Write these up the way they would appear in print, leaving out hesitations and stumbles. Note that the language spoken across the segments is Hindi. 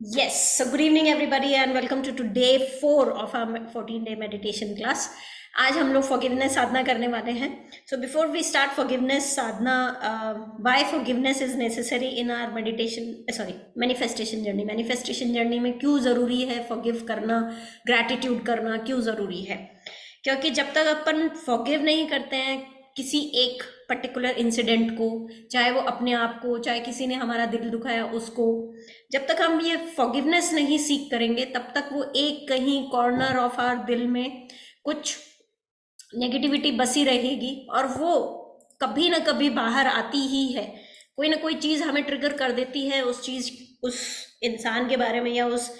Yes, so good evening everybody and welcome to day 4 of our 14-day meditation class. आज हम लोग forgiveness साधना करने वाले हैं. So before we start forgiveness Sadhana, why forgiveness is necessary in our manifestation journey. Manifestation journey में क्यों ज़रूरी है forgive करना, gratitude करना क्यों ज़रूरी है? क्योंकि जब तक अपन forgive नहीं करते हैं किसी एक पर्टिकुलर इंसिडेंट को, चाहे वो अपने आप को, चाहे किसी ने हमारा दिल दुखाया उसको, जब तक हम ये फॉरगिवनेस नहीं सीख करेंगे तब तक वो एक कहीं कॉर्नर ऑफ आवर दिल में कुछ नेगेटिविटी बसी रहेगी और वो कभी ना कभी बाहर आती ही है. कोई ना कोई चीज़ हमें ट्रिगर कर देती है, उस इंसान के बारे में या उस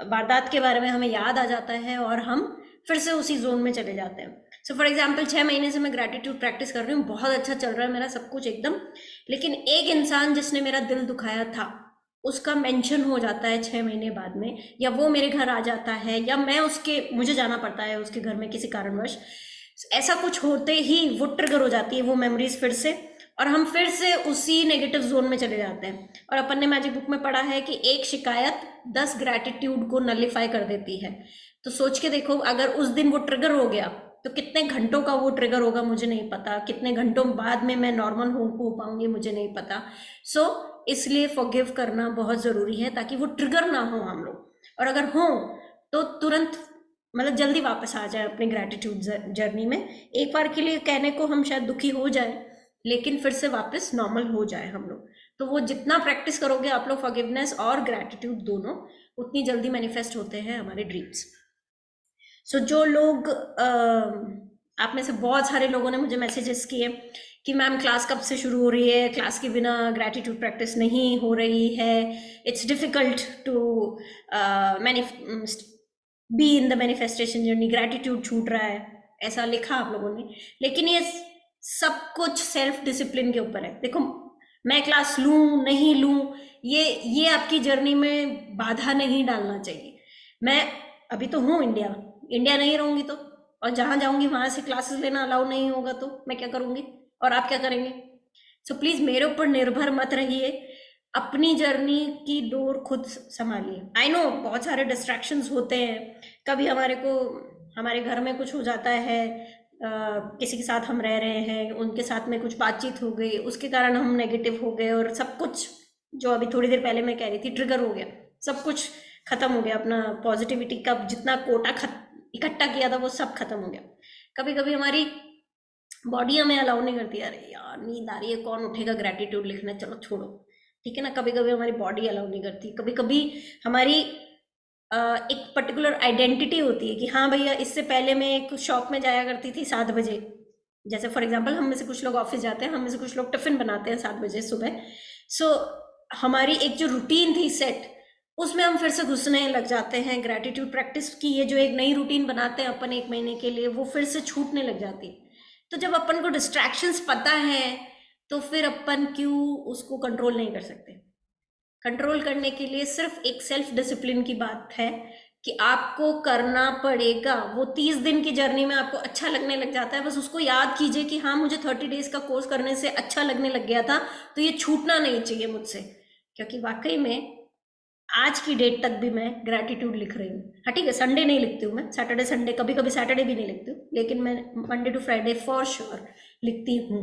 वारदात के बारे में हमें याद आ जाता है और हम फिर से उसी जोन में चले जाते हैं. सो फॉर एग्जाम्पल 6 महीने से मैं ग्रैटिट्यूड प्रैक्टिस कर रही हूँ, बहुत अच्छा चल रहा है मेरा सब कुछ एकदम, लेकिन एक इंसान जिसने मेरा दिल दुखाया था उसका मेंशन हो जाता है 6 महीने बाद में, या वो मेरे घर आ जाता है या मुझे जाना पड़ता है उसके घर में किसी कारणवश. ऐसा कुछ होते ही वो ट्रिगर हो जाती है वो मेमोरीज फिर से, और हम फिर से उसी नेगेटिव जोन में चले जाते हैं. और अपन ने मैजिक बुक में पढ़ा है कि एक शिकायत 10 ग्रैटिट्यूड को नलिफाई कर देती है. तो सोच के देखो, अगर उस दिन वो ट्रिगर हो गया तो कितने घंटों का वो ट्रिगर होगा मुझे नहीं पता, कितने घंटों बाद में मैं नॉर्मल हो पाऊंगी मुझे नहीं पता. सो इसलिए फॉरगिव करना बहुत ज़रूरी है ताकि वो ट्रिगर ना हो हम लोग, और अगर हो तो तुरंत मतलब जल्दी वापस आ जाए अपने ग्रैटिट्यूड जर्नी में. एक बार के लिए कहने को हम शायद दुखी हो जाए, लेकिन फिर से वापस नॉर्मल हो जाए हम लोग. तो वो जितना प्रैक्टिस करोगे आप लोग फॉरगिवनेस और ग्रैटिट्यूड दोनों, उतनी जल्दी मैनिफेस्ट होते हैं हमारे ड्रीम्स. सो जो लोग आप में से बहुत सारे लोगों ने मुझे मैसेजेस किए कि मैम क्लास कब से शुरू हो रही है, क्लास के बिना ग्रैटिट्यूड प्रैक्टिस नहीं हो रही है, it's difficult to be in the manifestation journey, gratitude छूट रहा है, ऐसा लिखा आप लोगों ने. लेकिन ये सब कुछ सेल्फ डिसिप्लिन के ऊपर है. देखो, मैं क्लास लूँ नहीं लूँ, ये आपकी जर्नी में बाधा नहीं डालना चाहिए. मैं अभी तो हूँ इंडिया नहीं रहूंगी तो, और जहां जाऊंगी वहां से क्लासेस लेना अलाउ नहीं होगा तो मैं क्या करूंगी और आप क्या करेंगे. सो प्लीज मेरे ऊपर निर्भर मत रहिए, अपनी जर्नी की डोर खुद संभालिए. आई नो बहुत सारे डिस्ट्रैक्शंस होते हैं, कभी हमारे घर में कुछ हो जाता है, किसी के साथ हम रह रहे हैं उनके साथ में कुछ बातचीत हो गई उसके कारण हम नेगेटिव हो गए, और सब कुछ जो अभी थोड़ी देर पहले मैं कह रही थी ट्रिगर हो गया, सब कुछ खत्म हो गया, अपना पॉजिटिविटी का जितना कोटा इकट्ठा किया था वो सब खत्म हो गया. कभी कभी हमारी बॉडी हमें अलाउ नहीं करती, अरे यार नींद आ रही है कौन उठेगा ग्रैटिट्यूड लिखना, चलो छोड़ो, ठीक है ना. कभी कभी हमारी बॉडी अलाउ नहीं करती, कभी कभी हमारी एक पर्टिकुलर आइडेंटिटी होती है कि हाँ भैया इससे पहले मैं एक शॉप में जाया करती थी 7 बजे. जैसे फॉर एग्जांपल हम में से कुछ लोग ऑफिस जाते हैं, हम में से कुछ लोग टिफिन बनाते हैं 7 बजे सुबह. सो हमारी एक जो रूटीन थी सेट, उसमें हम फिर से घुसने लग जाते हैं. ग्रैटिट्यूड प्रैक्टिस की ये जो एक नई रूटीन बनाते हैं अपन 1 महीने के लिए, वो फिर से छूटने लग जाती है. तो जब अपन को डिस्ट्रैक्शंस पता है तो फिर अपन क्यों उसको कंट्रोल नहीं कर सकते. कंट्रोल करने के लिए सिर्फ एक सेल्फ डिसिप्लिन की बात है कि आपको करना पड़ेगा. वो 30 दिन की जर्नी में आपको अच्छा लगने लग जाता है, बस उसको याद कीजिए कि हाँ मुझे 30 डेज का कोर्स करने से अच्छा लगने लग गया था, तो ये छूटना नहीं चाहिए मुझसे. क्योंकि वाकई में आज की डेट तक भी मैं ग्रैटिट्यूड लिख रही हूँ. हाँ ठीक है, संडे नहीं लिखती हूँ मैं, सैटरडे संडे, कभी कभी सैटरडे भी नहीं लिखती हूँ, लेकिन मैं Monday to Friday for sure लिखती हूँ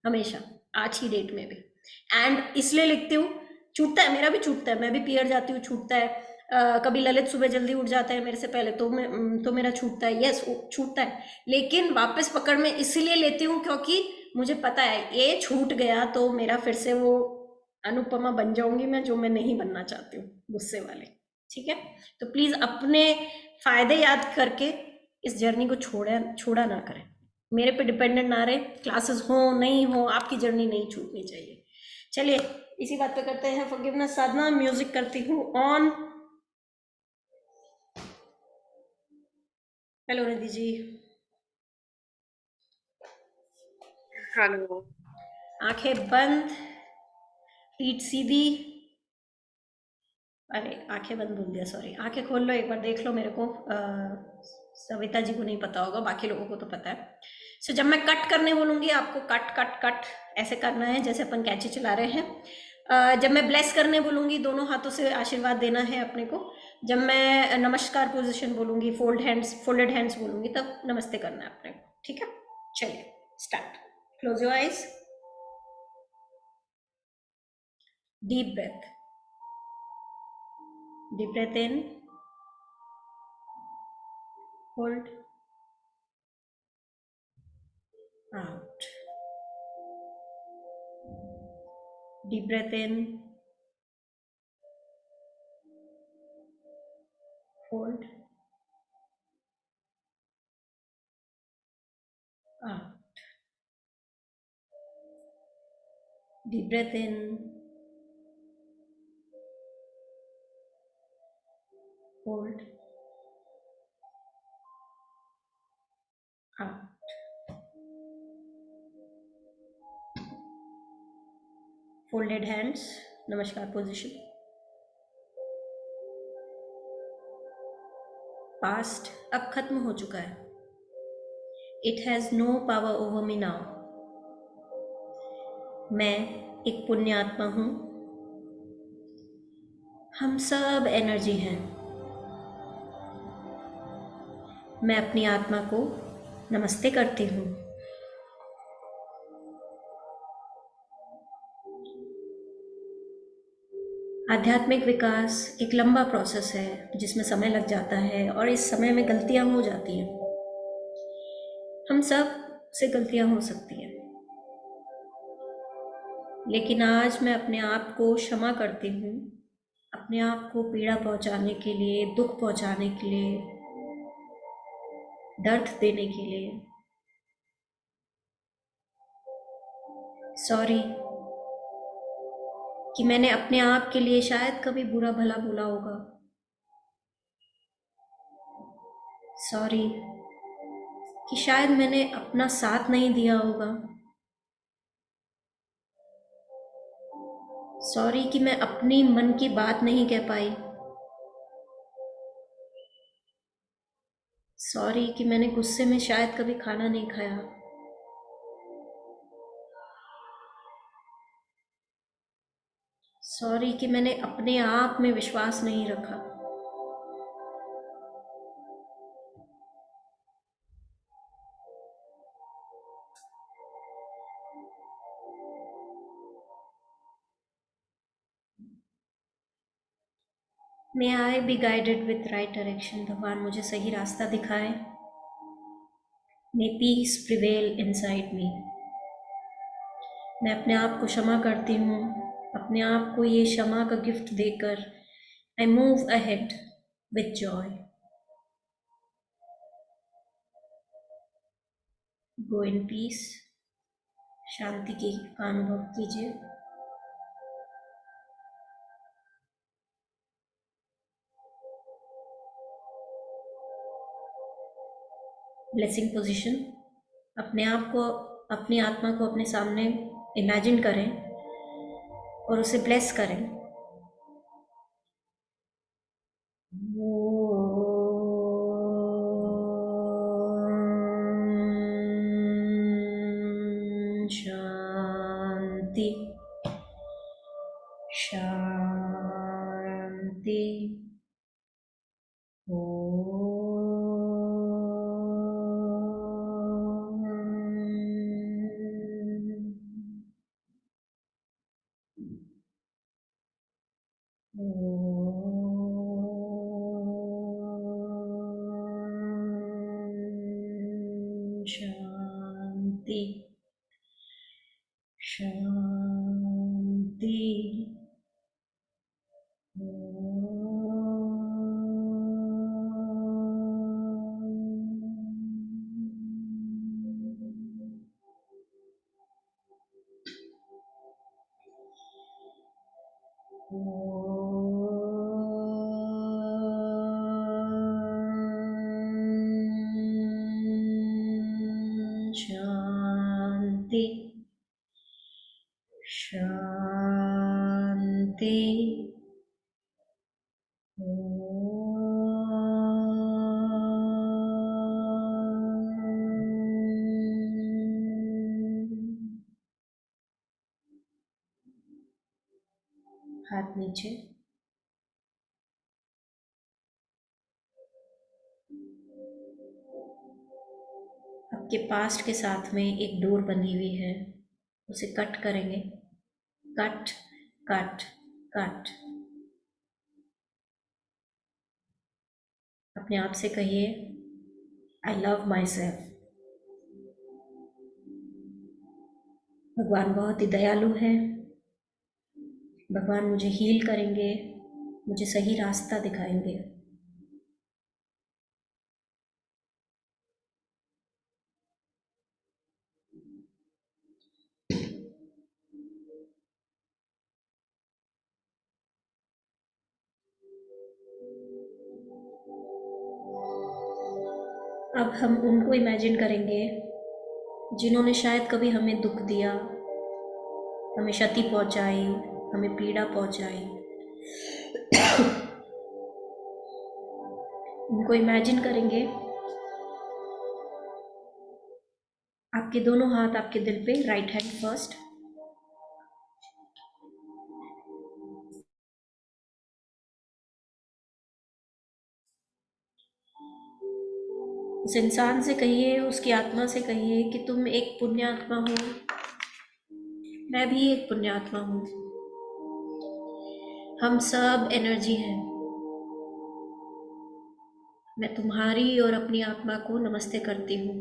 हमेशा, आज की डेट में भी. एंड इसलिए लिखती हूँ, छूटता है, मेरा भी छूटता है, मैं भी पियर जाती हूँ, छूटता है. कभी ललित सुबह जल्दी उठ जाता है मेरे से पहले तो मेरा छूटता है, यस छूटता है. लेकिन वापस पकड़ में इसीलिए लेती हूँ क्योंकि मुझे पता है ये छूट गया तो मेरा फिर से वो अनुपमा बन जाऊंगी मैं, जो मैं नहीं बनना चाहती हूँ, गुस्से वाले. ठीक है, तो प्लीज अपने फायदे याद करके इस जर्नी को छोड़ा ना करें, मेरे पे डिपेंडेंट ना रहे. क्लासेस हो नहीं हो, आपकी जर्नी नहीं छूटनी चाहिए. चलिए इसी बात पे करते हैं फॉरगिवनेस साधना. म्यूजिक करती हूँ on. Hello Nidhi ji. Hello. आंखें बंद, पीठ सीधी, अरे आंखें बंद बोल दिया, सॉरी, आंखें खोल लो, एक बार देख लो मेरे को. सविता जी को नहीं पता होगा, बाकी लोगों को तो पता है. जब मैं कट करने बोलूँगी आपको कट कट कट ऐसे करना है जैसे अपन कैंची चला रहे हैं. जब मैं ब्लेस करने बोलूंगी दोनों हाथों से आशीर्वाद देना है अपने को। जब मैं नमस्कार पोजीशन बोलूंगी, फोल्डेड हैंड्स बोलूंगी, तब नमस्ते करना है अपने को। ठीक है, चलिए start. Close your eyes, deep breath, deep breath in, hold, out, deep breath in, hold, out, deep breath in, hold, out, folded hands, namaskar position. Past अब खत्म हो चुका है। It has no power over me now. मैं एक पुण्य आत्मा हूं। हम सब एनर्जी हैं। मैं अपनी आत्मा को नमस्ते करती हूँ। आध्यात्मिक विकास एक लंबा प्रोसेस है जिसमें समय लग जाता है और इस समय में गलतियां हो जाती हैं। हम सब से गलतियां हो सकती हैं, लेकिन आज मैं अपने आप को क्षमा करती हूँ। अपने आप को पीड़ा पहुंचाने के लिए, दुख पहुंचाने के लिए, दर्द देने के लिए सॉरी कि मैंने अपने आप के लिए शायद कभी बुरा भला बोला होगा। सॉरी कि शायद मैंने अपना साथ नहीं दिया होगा। सॉरी कि मैं अपनी मन की बात नहीं कह पाई। सॉरी कि मैंने गुस्से में शायद कभी खाना नहीं खाया। सॉरी कि मैंने अपने आप में विश्वास नहीं रखा। May I be guided with right direction. भगवान मुझे सही रास्ता दिखाए। May peace prevail inside me. मैं अपने आप को क्षमा करती हूँ। अपने आप को ये क्षमा का गिफ्ट देकर I move ahead with joy. Go in peace. शांति की अनुभव कीजिए। Blessing position. अपने आप को, अपनी आत्मा को अपने सामने इमेजिन करें और उसे ब्लेस करें। शांति शांति। शांति शांति। शांति शांति। नीचे। आपके पास्ट के साथ में एक डोर बनी हुई है, उसे कट करेंगे। Cut cut cut. अपने आप से कहिए, आई लव माई सेल्फ। भगवान बहुत ही दयालु है। भगवान मुझे हील करेंगे, मुझे सही रास्ता दिखाएंगे। अब हम उनको इमेजिन करेंगे जिन्होंने शायद कभी हमें दुख दिया, हमें क्षति पहुंचाई, हमें पीड़ा पहुंचाई। उनको इमेजिन करेंगे। आपके दोनों हाथ आपके दिल पे, राइट हैंड फर्स्ट। उस इंसान से कहिए, उसकी आत्मा से कहिए कि तुम एक पुण्यात्मा हो, मैं भी एक पुण्यात्मा हूँ। हम सब एनर्जी हैं। मैं तुम्हारी और अपनी आत्मा को नमस्ते करती हूँ।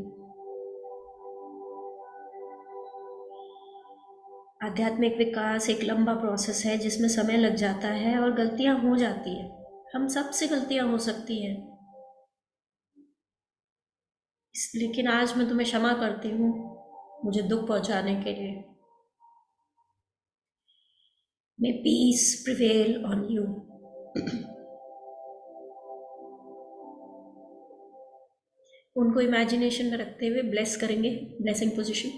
आध्यात्मिक विकास एक लंबा प्रोसेस है जिसमें समय लग जाता है और गलतियां हो जाती है। हम सबसे गलतियां हो सकती हैं, लेकिन आज मैं तुम्हें क्षमा करती हूँ मुझे दुख पहुंचाने के लिए। मे पीस प्रिवेल ऑन यू। उनको इमेजिनेशन में रखते हुए ब्लेस करेंगे, ब्लेसिंग पोजीशन।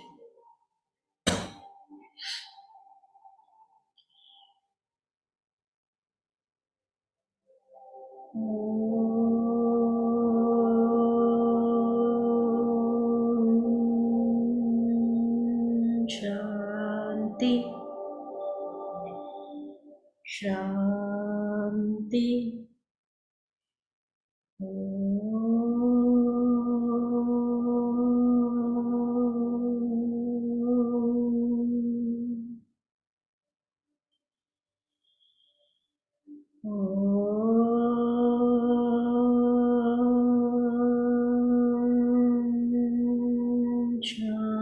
शांति शांति। शांति शांति।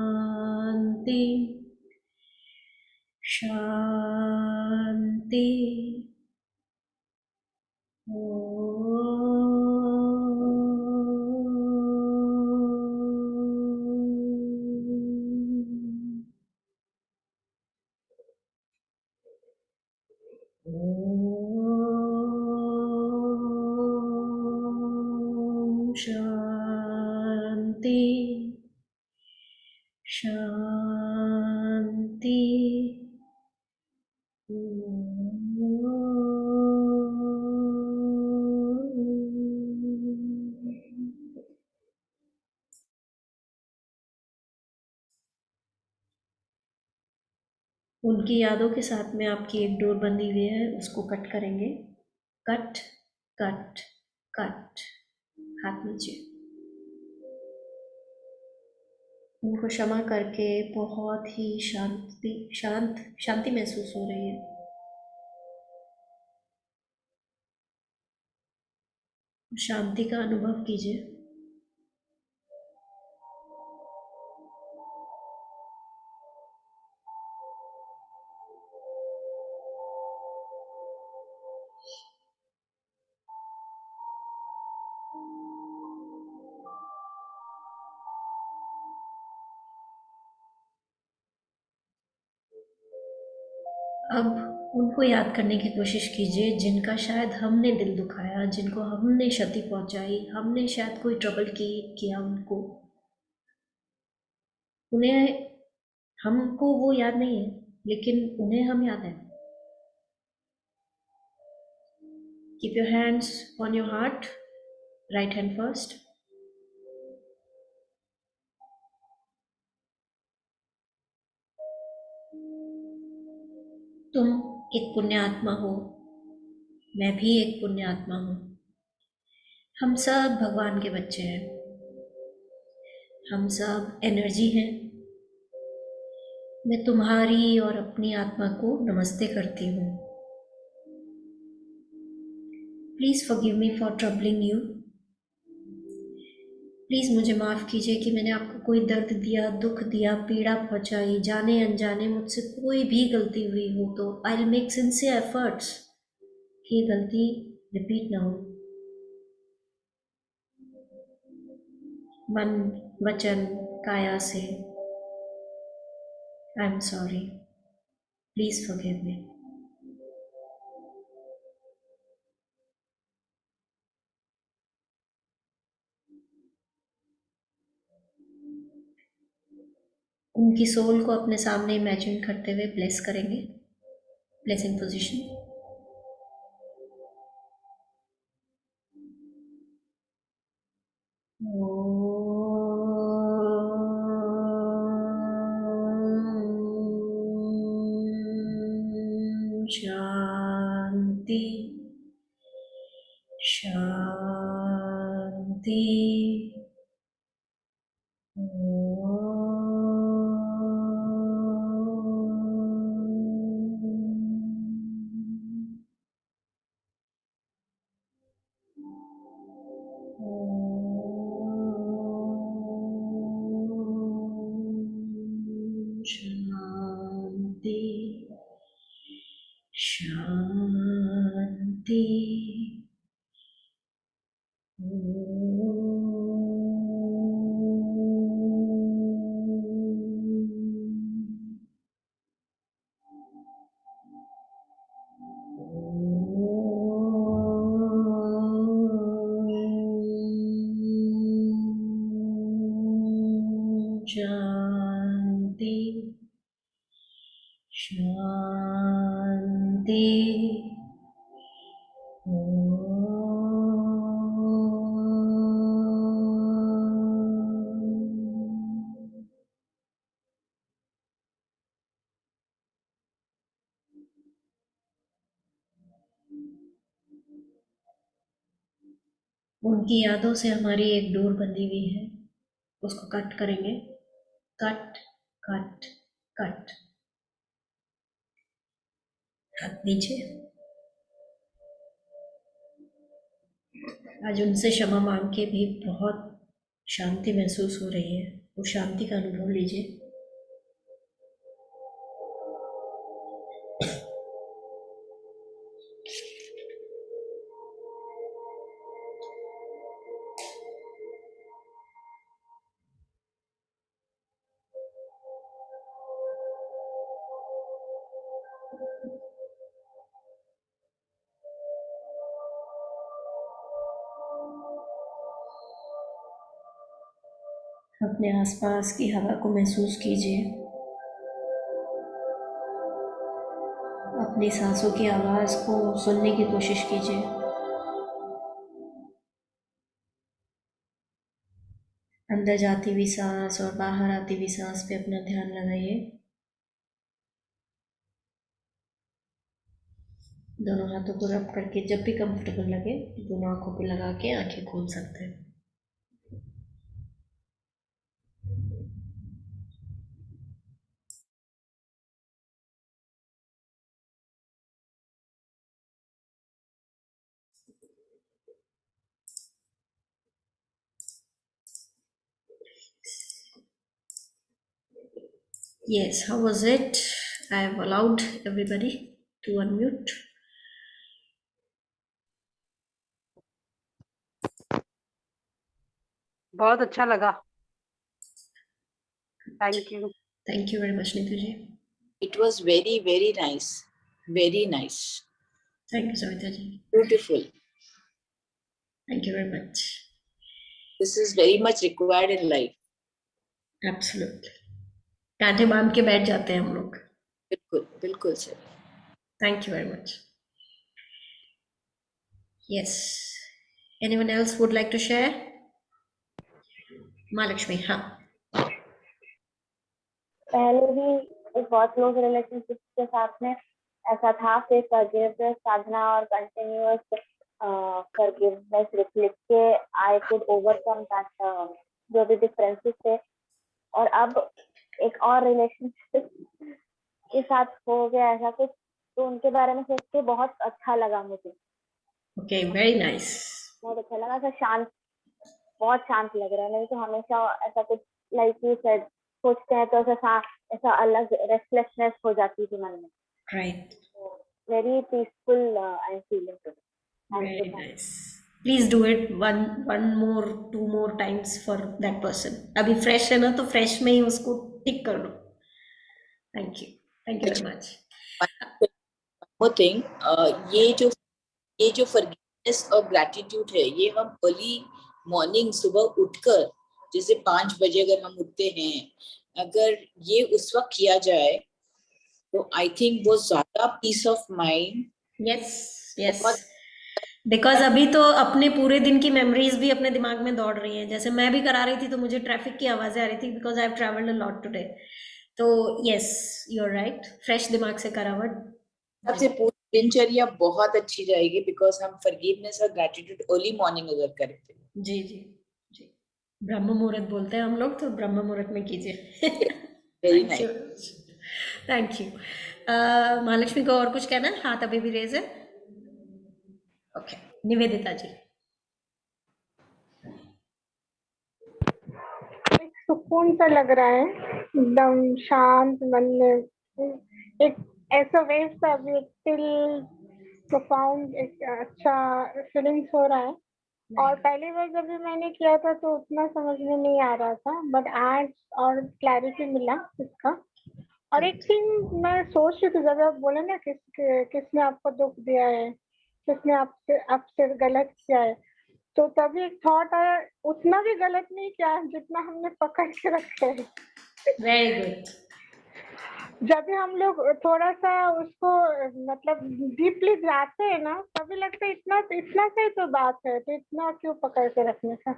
शांति शांति। उनकी यादों के साथ में आपकी एक डोर बंधी हुई है, उसको कट करेंगे। Cut cut cut. हाथ नीचे। उनको क्षमा करके बहुत ही शांति महसूस हो रही है। शांति का अनुभव कीजिए। अब उनको याद करने की कोशिश कीजिए जिनका शायद हमने दिल दुखाया, जिनको हमने क्षति पहुंचाई, हमने शायद कोई ट्रबल किया उनको। उन्हें, हमको वो याद नहीं है लेकिन उन्हें हम याद है। Keep your hands on your heart, right hand first. तुम एक पुण्य आत्मा हो, मैं भी एक पुण्य आत्मा हूँ। हम सब भगवान के बच्चे हैं, हम सब एनर्जी हैं। मैं तुम्हारी और अपनी आत्मा को नमस्ते करती हूँ। Please forgive me for troubling you. Please मुझे माफ़ कीजिए कि मैंने आपको कोई दर्द दिया, दुख दिया, पीड़ा पहुंचाई, जाने अनजाने मुझसे कोई भी गलती हुई हो तो I will make sincere efforts कि गलती रिपीट ना हो। मन, वचन, काया से I am sorry. Please forgive me. उनकी सोल को अपने सामने इमेजिन करते हुए ब्लेस करेंगे। Blessing position. शांति शांति। शांति शांति। शांति शांति। उनकी यादों से हमारी एक डोर बंधी हुई है, उसको कट करेंगे। Cut cut cut. हाथ नीचे। आज उनसे क्षमा मांग के भी बहुत शांति महसूस हो रही है, वो शांति का अनुभव लीजिए। अपने आसपास की हवा को महसूस कीजिए, अपनी सांसों की आवाज़ को सुनने की कोशिश कीजिए। अंदर जाती हुई सांस और बाहर आती हुई सांस पे अपना ध्यान लगाइए। दोनों हाथों को रब करके जब भी कंफर्टेबल लगे दोनों आंखों पे लगा के आंखें खोल सकते हैं। Yes, how was it? I have allowed everybody to unmute. बहुत अच्छा लगा। Thank you. Thank you very much, Neetu ji. It was very, very nice. Very nice. Thank you, Savita ji. Beautiful. Thank you very much. This is very much required in life. Absolutely. कांटे बांध के बैठ जाते हैं हम लोग। बिल्कुल बिल्कुल sir. Thank you very much. Yes. Anyone else would like to share? Mahalakshmi, हाँ। पहले भी एक बहुत क्लोज रिलेशनशिप के साथ में ऐसा था कि फॉरगिवनेस साधना और कंटिन्यूअस फॉरगिवनेस लिख के आई कुड ओवरकम दैट जो भी डिफरेंसेस थे। और अब एक और रिलेशनशिप के साथ हो गया ऐसा कुछ, तो उनके बारे में सोच के बहुत अच्छा लगा मुझे। Okay, very nice. बहुत अच्छा लगा, ऐसा शांत, बहुत शांत लग रहा है। नहीं तो हमेशा ऐसा कुछ लाइक यू सेड सोचते हैं तो ऐसा अलग रेस्टलेसनेस हो जाती थी मन में। Right, very peaceful I am feeling today. Thank you. Very nice. Please do it one more 2 more times for that person. अभी फ्रेश है ना, तो फ्रेश में ही उसको टिक कर लो। Thank you very much. one more thing, ये जो फॉरगिवनेस और ग्रैटिट्यूड है, ये हम अर्ली मॉर्निंग सुबह उठकर, जैसे 5 बजे अगर हम उठते हैं, अगर ये उस वक्त किया जाए तो आई थिंक वो ज्यादा peace of mind. Yes yes, because अभी तो अपने पूरे दिन की मेमोरीज भी अपने दिमाग में दौड़ रही हैं। जैसे मैं भी करा रही थी तो मुझे ट्रैफिक की आवाजें आ रही थी, because I have travelled a lot today. तो yes, you are right, fresh दिमाग से करा हुआ। सबसे पूरी दिनचर्या बहुत अच्छी जाएगी, बिकॉज हम फॉरगिवनेस और ग्रैटिट्यूड अर्ली मॉर्निंग अगर करें। जी जी जी, ब्रह्म मुहूर्त बोलते हैं हम लोग, तो ब्रह्म मुहूर्त में कीजिए। Very thank you, nice. Thank you. Mahalakshmi को और कुछ कहना है? हाथ अभी भी रेज है। ओके, निवेदिता जी। एक सुकून सा लग रहा है, एकदम शांत मन में। एक ऐसा वेव सा अभी टिल प्रोफाउंड एक अच्छा फीलिंग्स हो रहा है। और पहली बार जब भी मैंने किया था तो उतना समझ में नहीं आ रहा था, बट आज और क्लैरिटी मिला इसका। और एक थिंग मैं सोच रही थी, जब आप बोले ना किसने आपको दुख दिया है, किसने आपसे गलत किया है, तो तभी एक थॉट आया, उतना भी गलत नहीं किया है जितना हमने पकड़ के रखे है। Very good. जब भी हम लोग थोड़ा सा उसको मतलब डीपली जाते हैं ना, तभी लगता है इतना इतना सा ही तो बात है, तो इतना क्यों पकड़ के रखने का।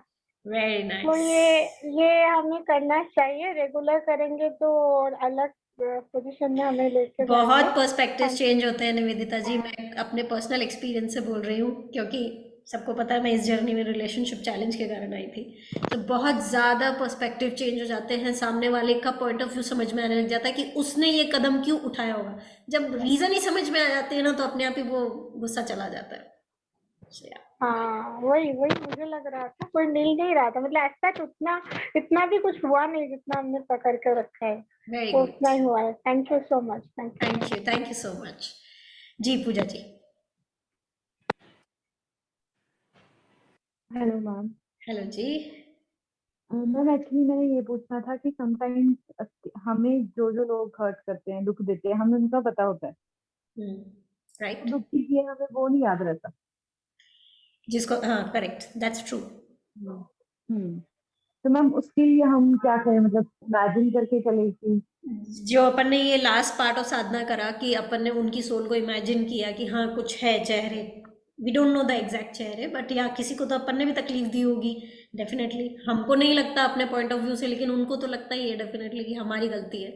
वेरी तो नाइस। ये हमें करना चाहिए, रेगुलर करेंगे तो और अलग पोजीशन में हमें लेके बहुत जाएंगे। पर्सपेक्टिव चेंज होते हैं निवेदिता जी। मैं अपने पर्सनल एक्सपीरियंस से बोल रही हूँ, क्योंकि सबको पता है मैं इस जर्नी में रिलेशनशिप चैलेंज के कारण आई थी। तो बहुत ज़्यादा पर्सपेक्टिव चेंज हो जाते हैं, सामने वाले का पॉइंट ऑफ व्यू समझ में आने लग जाता है कि उसने ये कदम क्यों उठाया होगा। जब रीज़न ही समझ में आ जाते हैं ना, तो अपने आप ही वो गुस्सा चला जाता है। So, yeah. हाँ, वही मुझे लग रहा था, कोई मिल नहीं रहा था, मतलब ऐसा उतना इतना भी कुछ हुआ नहीं जितना हमने पकड़ के रखा है, Very वो good. उतना ही हुआ है। Thank you so much. Thank you so much. जी Pooja ji. Hello ma'am. Hello जी। मैम एक्चुअली मैंने ये पूछना था कि समटाइम्स हमें जो जो लोग हर्ट करते हैं, दुख देते हैं, हमें उनका पता होता है, राइट। दुख की किए हमें वो नहीं याद रहता। जिसको, हाँ करेक्ट, दैट्स ट्रू। हम्म। तो मैम उसके लिए हम क्या करें, मतलब इमेजिन करके चले कि जो अपन ने ये लास्ट पार्ट ऑफ साधना करा कि अपन ने उनकी सोल को इमेजिन किया कि हाँ कुछ है चेहरे, we don't know the exact चेहरे, बट या किसी को तो अपन ने भी तकलीफ दी होगी डेफिनेटली। हमको नहीं लगता अपने पॉइंट ऑफ व्यू से, लेकिन उनको तो लगता ही है डेफिनेटली कि हमारी गलती है।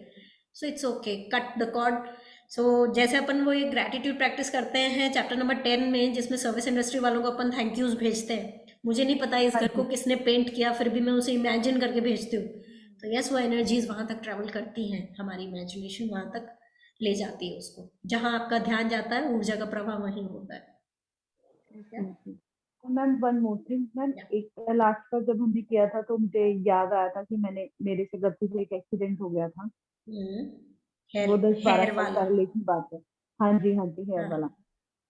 So it's okay, cut the cord. So जैसे अपन वो एक ग्रैटिट्यूड प्रैक्टिस करते हैं चैप्टर नंबर 10 में, जिसमें सर्विस इंडस्ट्री वालों को अपन थैंक यूज भेजते हैं। मुझे नहीं पता इस घर को किसने पेंट किया, फिर भी मैं उसे इमेजिन करके भेजती हूँ। तो यस, वो एनर्जीज वहाँ तक ट्रैवल करती हैं, हमारी इमेजिनेशन वहाँ तक ले जाती है उसको। जहाँ आपका ध्यान जाता है, ऊर्जा का प्रवाह वहीं होता है। Ma'am one more thing ma'am, एक लास्ट बार जब हमने किया था तो मुझे याद आया था कि मेरे से गलती से एक एक्सीडेंट हो गया था। वो 10-12 हेयर साल वाला। पहले की बात है। हाँ जी हेयर हाँ। वाला।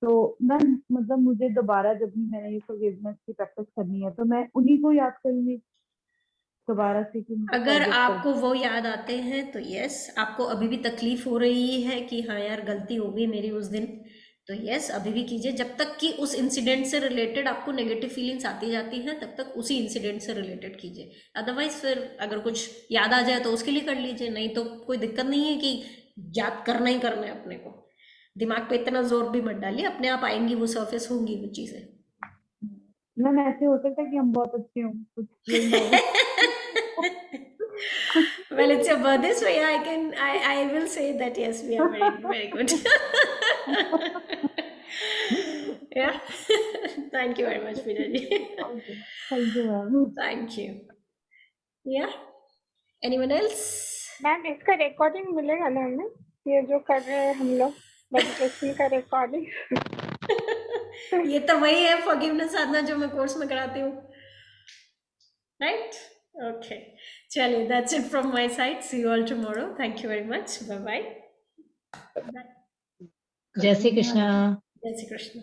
तो मैम मतलब मुझे दोबारा जब भी मैंने ये फॉरगिवनेस की प्रैक्टिस करनी है तो मैं उन्हीं को याद करूंगी दोबारा से कि मुझे अगर फॉरगिव कर आपको वो याद आते हैं तो यस, आपको अभी भी तकलीफ हो रही है कि हाँ यार गलती हो गई मेरी उस दिन, तो यस अभी भी कीजिए। जब तक कि उस इंसिडेंट से रिलेटेड आपको नेगेटिव फीलिंग्स आती जाती हैं, तब तक उसी इंसिडेंट से रिलेटेड कीजिए। अदरवाइज फिर अगर कुछ याद आ जाए तो उसके लिए कर लीजिए, नहीं तो कोई दिक्कत नहीं है कि याद करना ही करना है अपने को। दिमाग पे इतना जोर भी मत डालिए, अपने आप आएंगी वो, सर्फेस होंगी वो चीजें। मैम ऐसे हो सकता है कि हम बहुत अच्छे हों, कुछ यही ना हो। Well, it's your birthday, so yeah, I will say that yes, we are very, very good. Yeah. Thank you very much, Pooja ji. Okay. Thank you, ma'am. Thank you. Yeah. Anyone else? Ma'am इसका रिकॉर्डिंग मिलेगा ना हमें, ये जो कर रहे हैं हम लोग मेडिटेशन का रिकॉर्डिंग? ये तो वही है फॉरगिवनेस साधना जो मैं कोर्स में कराती हूँ, राइट? ओके, चलिए, that's it from my side. See you all tomorrow. Thank you very much. Bye bye. जय श्री कृष्णा. जय श्री कृष्ण.